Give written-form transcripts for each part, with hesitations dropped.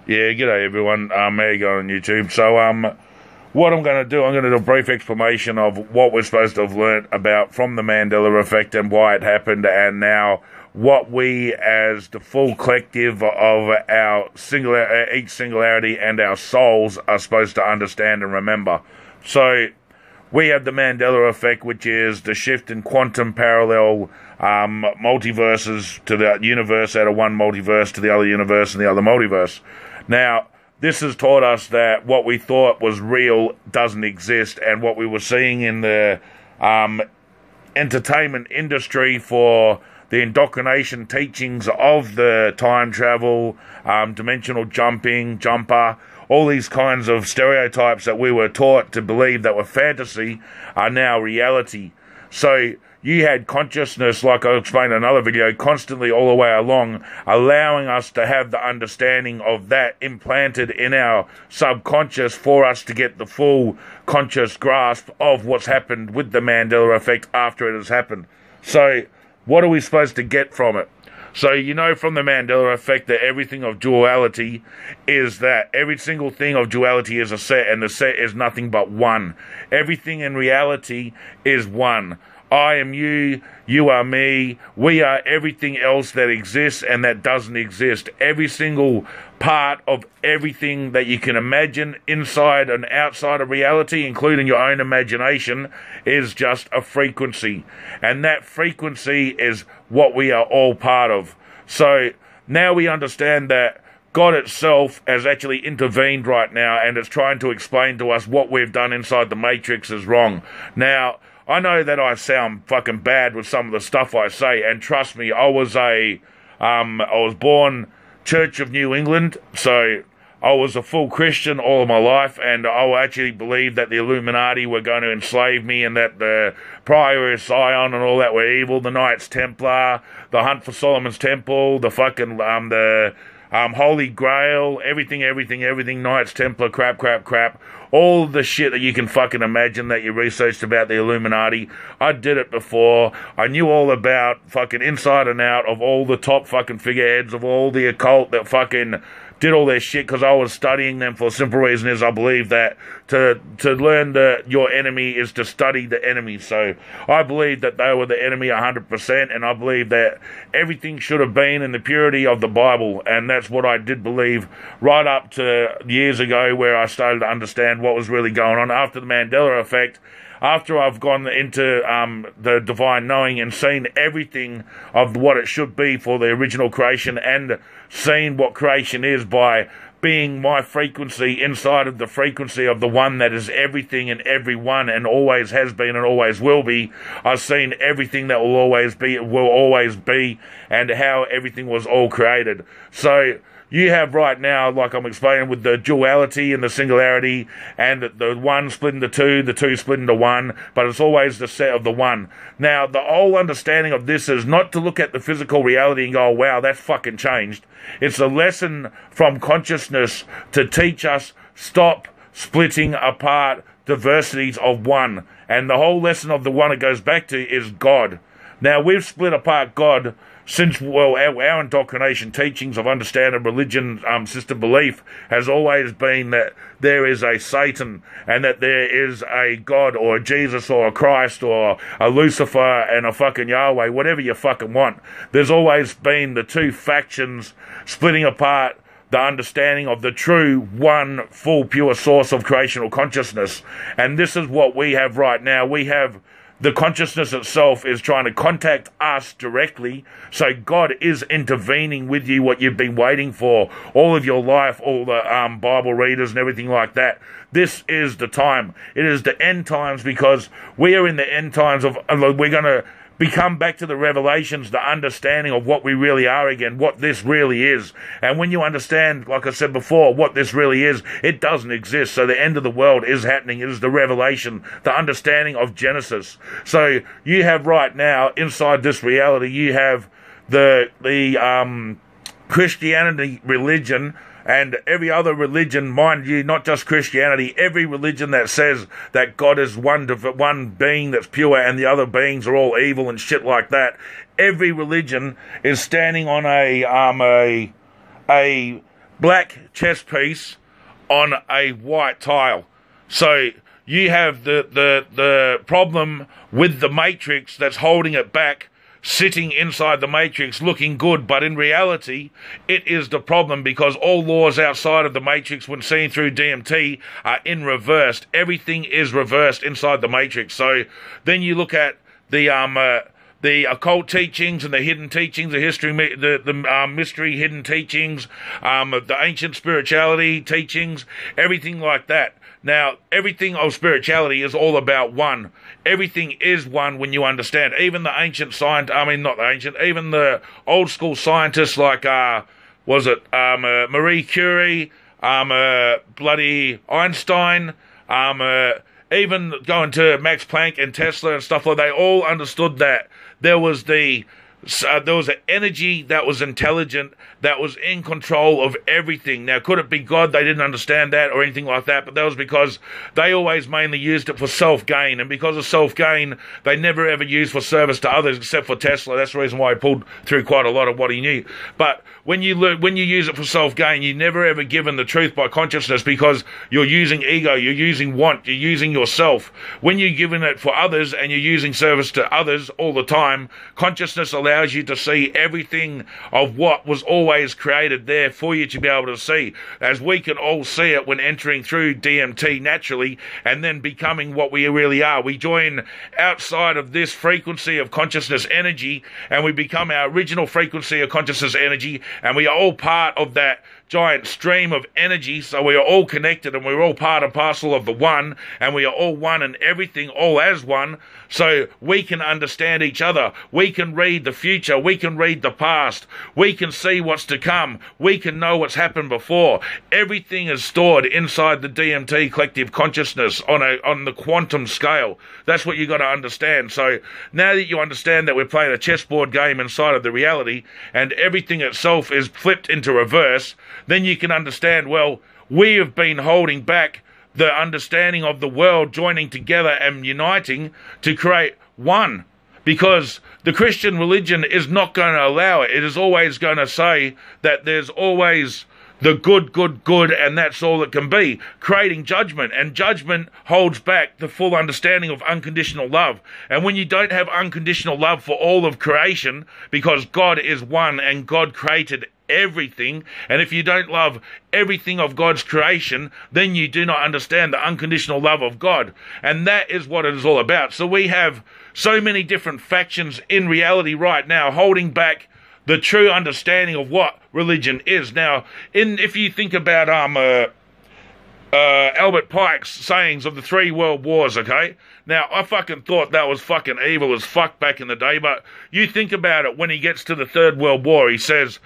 Yeah, g'day everyone. How you going on YouTube? So, what I'm going to do, I'm going to do a brief explanation of what we're supposed to have learnt about from the Mandela effect and why it happened, and now what we, as the full collective of our each singularity and our souls, are supposed to understand and remember. So, we have the Mandela effect, which is the shift in quantum parallel multiverses to the universe, out of one multiverse to the other universe and the other multiverse. Now, this has taught us that what we thought was real doesn't exist, and what we were seeing in the entertainment industry for the indoctrination teachings of the time travel, dimensional jumper, all these kinds of stereotypes that we were taught to believe that were fantasy are now reality. So you had consciousness, like I explained in another video, constantly all the way along, allowing us to have the understanding of that implanted in our subconscious for us to get the full conscious grasp of what's happened with the Mandela effect after it has happened. So what are we supposed to get from it? So you know from the Mandela effect that everything of duality is that every single thing of duality is a set, and the set is nothing but one. Everything in reality is one. I am you, you are me, we are everything else that exists and that doesn't exist. Every single part of everything that you can imagine inside and outside of reality, including your own imagination, is just a frequency. And that frequency is what we are all part of. So now we understand that God itself has actually intervened right now, and it's trying to explain to us what we've done inside the Matrix is wrong. Now, I know that I sound fucking bad with some of the stuff I say, and trust me, I was born Church of New England, so I was a full Christian all of my life, and I actually believed that the Illuminati were going to enslave me, and that the Prior of Sion and all that were evil, the Knights Templar, the Hunt for Solomon's Temple, the fucking, Holy Grail, everything, Knights Templar, crap, all the shit that you can fucking imagine that you researched about the Illuminati. I did it before. I knew all about fucking inside and out of all the top fucking figureheads of all the occult that fucking did all their shit, because I was studying them for a simple reason is I believe that to learn your enemy is to study the enemy. So I believe that they were the enemy 100%, and I believe that everything should have been in the purity of the Bible, and that's what I did believe right up to years ago, where I started to understand what was really going on after the Mandela effect. After I've gone into the divine knowing and seen everything of what it should be for the original creation, and seen what creation is by being my frequency inside of the frequency of the one that is everything and everyone, and always has been and always will be, I've seen everything that will always be, and how everything was all created. So you have right now, like I'm explaining, with the duality and the singularity, and the one split into two, the two split into one, but it's always the set of the one. Now, the whole understanding of this is not to look at the physical reality and go, oh, wow, that's fucking changed. It's a lesson from consciousness to teach us stop splitting apart diversities of one. And the whole lesson of the one it goes back to is God. Now, we've split apart God since, well, our indoctrination teachings of understanding religion, system belief, has always been that there is a Satan, and that there is a God, or a Jesus, or a Christ, or a Lucifer, and a fucking Yahweh, whatever you fucking want. There's always been the two factions splitting apart the understanding of the true one full pure source of creational consciousness. And this is what we have right now. We have the consciousness itself is trying to contact us directly. So God is intervening with you, what you've been waiting for all of your life, all the Bible readers and everything like that. This is the time. It is the end times, because we are in the end times of, we're going to become back to the revelations, the understanding of what we really are again, what this really is. And when you understand, like I said before, what this really is, it doesn't exist. So the end of the world is happening. It is the revelation, the understanding of Genesis. So you have right now, inside this reality, you have the Christianity religion, and every other religion, mind you, not just Christianity, every religion that says that God is one being that's pure and the other beings are all evil and shit like that, every religion is standing on a black chess piece on a white tile. So you have the problem with the matrix that's holding it back, sitting inside the matrix looking good, but in reality it is the problem, because all laws outside of the matrix when seen through DMT are in reversed. Everything is reversed inside the matrix. So then you look at the occult teachings and the hidden teachings, the history, the mystery hidden teachings, the ancient spirituality teachings, everything like that. Now, everything of spirituality is all about one. Everything is one when you understand. Even the ancient even the old school scientists like, Marie Curie, bloody Einstein, even going to Max Planck and Tesla and stuff like that, they all understood that there was an energy that was intelligent, that was in control of everything. Now, could it be God? They didn't understand that or anything like that, but that was because they always mainly used it for self-gain, and because of self-gain, they never ever used for service to others, except for Tesla. That's the reason why he pulled through quite a lot of what he knew. But when you use it for self-gain, you're never ever given the truth by consciousness, because you're using ego, you're using want, you're using yourself. When you're giving it for others and you're using service to others all the time, consciousness allows you to see everything of what was always created there for you to be able to see, as we can all see it when entering through DMT naturally and then becoming what we really are. We join outside of this frequency of consciousness energy and we become our original frequency of consciousness energy, and we are all part of that giant stream of energy. So we are all connected and we're all part and parcel of the one, and we are all one and everything all as one. So we can understand each other. We can read the future. We can read the past. We can see what's to come. We can know what's happened before. Everything is stored inside the DMT collective consciousness on the quantum scale. That's what you got to understand. So now that you understand that we're playing a chessboard game inside of the reality and everything itself is flipped into reverse, then you can understand, well, we have been holding back the understanding of the world joining together and uniting to create one, because the Christian religion is not going to allow it. It is always going to say that there's always the good, and that's all it can be, creating judgment, and judgment holds back the full understanding of unconditional love. And when you don't have unconditional love for all of creation, because God is one and God created everything, and if you don't love everything of God's creation, then you do not understand the unconditional love of God. And that is what it is all about. So we have so many different factions in reality right now holding back the true understanding of what religion is. Now, if you think about Albert Pike's sayings of the 3 world wars, okay? Now, I fucking thought that was fucking evil as fuck back in the day, but you think about it, when he gets to the 3rd World War, he says,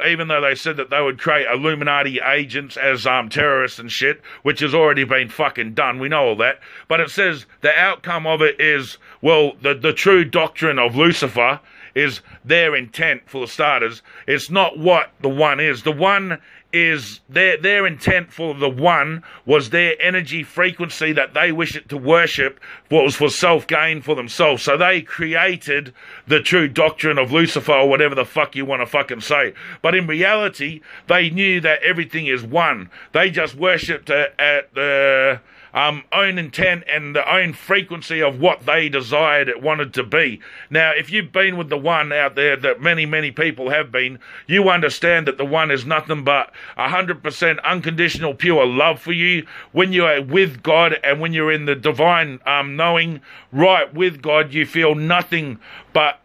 even though they said that they would create Illuminati agents as terrorists and shit, which has already been fucking done, we know all that, but it says the outcome of it is, well, the true doctrine of Lucifer is their intent, for the starters. It's not what the one is. The one is their intent for the one was their energy frequency that they wish it to worship, what was for self-gain for themselves. So they created the true doctrine of Lucifer, or whatever the fuck you want to fucking say. But in reality, they knew that everything is one. They just worshipped at the own intent and the own frequency of what they desired it wanted to be. Now, if you've been with the one out there, that many people have been, you understand that the one is nothing but 100% unconditional pure love for you. When you are with God and when you're in the divine knowing right with God, you feel nothing but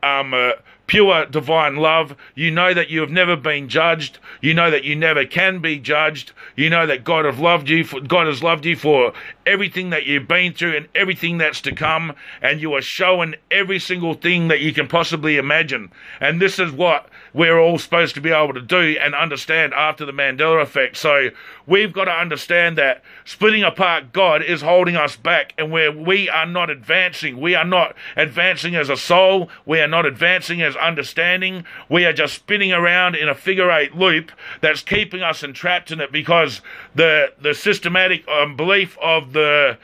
pure divine love. You know that you have never been judged. You know that you never can be judged. You know that God has loved you for everything that you've been through and everything that's to come, and you are shown every single thing that you can possibly imagine. And this is what we're all supposed to be able to do and understand after the Mandela effect. So we've got to understand that splitting apart God is holding us back, and where we are not advancing. We are not advancing as a soul. We are not advancing as understanding. We are just spinning around in a figure-8 loop that's keeping us entrapped in it, because the systematic belief of the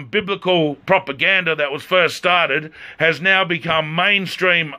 biblical propaganda that was first started has now become mainstream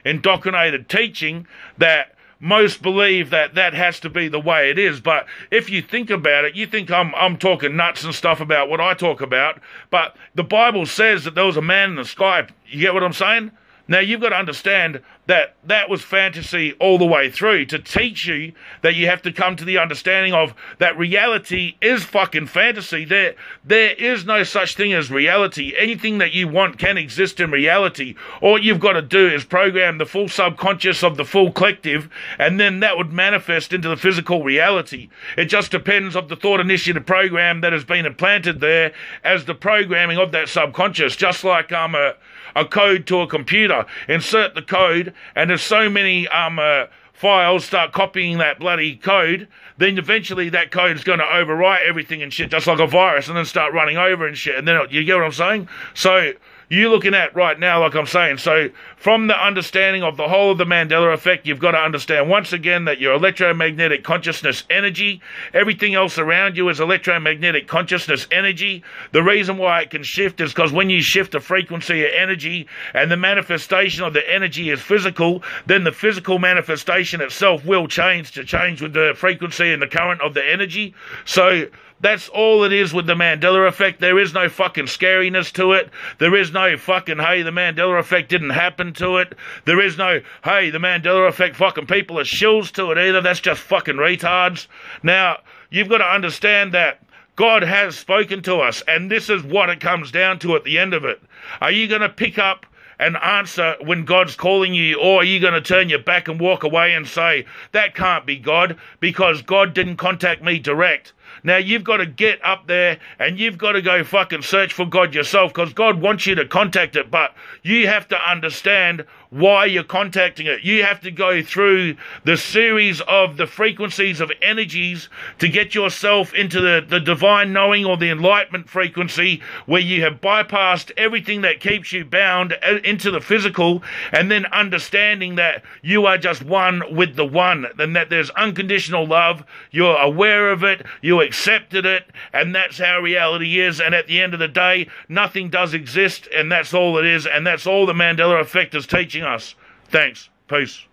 indoctrinated teaching that most believe that that has to be the way it is. But if you think about it, you think I'm talking nuts and stuff about what I talk about. But the Bible says that there was a man in the sky. You get what I'm saying? Now, you've got to understand that that was fantasy all the way through to teach you that you have to come to the understanding of that reality is fucking fantasy. There is no such thing as reality. Anything that you want can exist in reality. All you've got to do is program the full subconscious of the full collective, and then that would manifest into the physical reality. It just depends on the thought initiative program that has been implanted there as the programming of that subconscious, just like a code to a computer. Insert the code, and if so many files start copying that bloody code, then eventually that code is going to overwrite everything and shit, just like a virus, and then start running over and shit. And then, you get what I'm saying? So you're looking at right now, like I'm saying, so from the understanding of the whole of the Mandela effect, you've got to understand once again that your electromagnetic consciousness energy, everything else around you is electromagnetic consciousness energy. The reason why it can shift is because when you shift the frequency of energy and the manifestation of the energy is physical, then the physical manifestation itself will change with the frequency and the current of the energy. So that's all it is with the Mandela effect. There is no fucking scariness to it. There is no fucking, hey, the Mandela effect didn't happen to it. There is no, hey, the Mandela effect fucking people are shills to it either. That's just fucking retards. Now, you've got to understand that God has spoken to us, and this is what it comes down to at the end of it. Are you going to pick up and answer when God's calling you, or are you going to turn your back and walk away and say, that can't be God, because God didn't contact me direct? Now, you've got to get up there and you've got to go fucking search for God yourself, because God wants you to contact it, but you have to understand why you're contacting it. You have to go through the series of the frequencies of energies to get yourself into the divine knowing or the enlightenment frequency, where you have bypassed everything that keeps you bound into the physical, and then understanding that you are just one with the one, and that there's unconditional love. You're aware of it, you accepted it, and that's how reality is. And at the end of the day, nothing does exist, and that's all it is, and that's all the Mandela effect is teaching us. Thanks. Peace.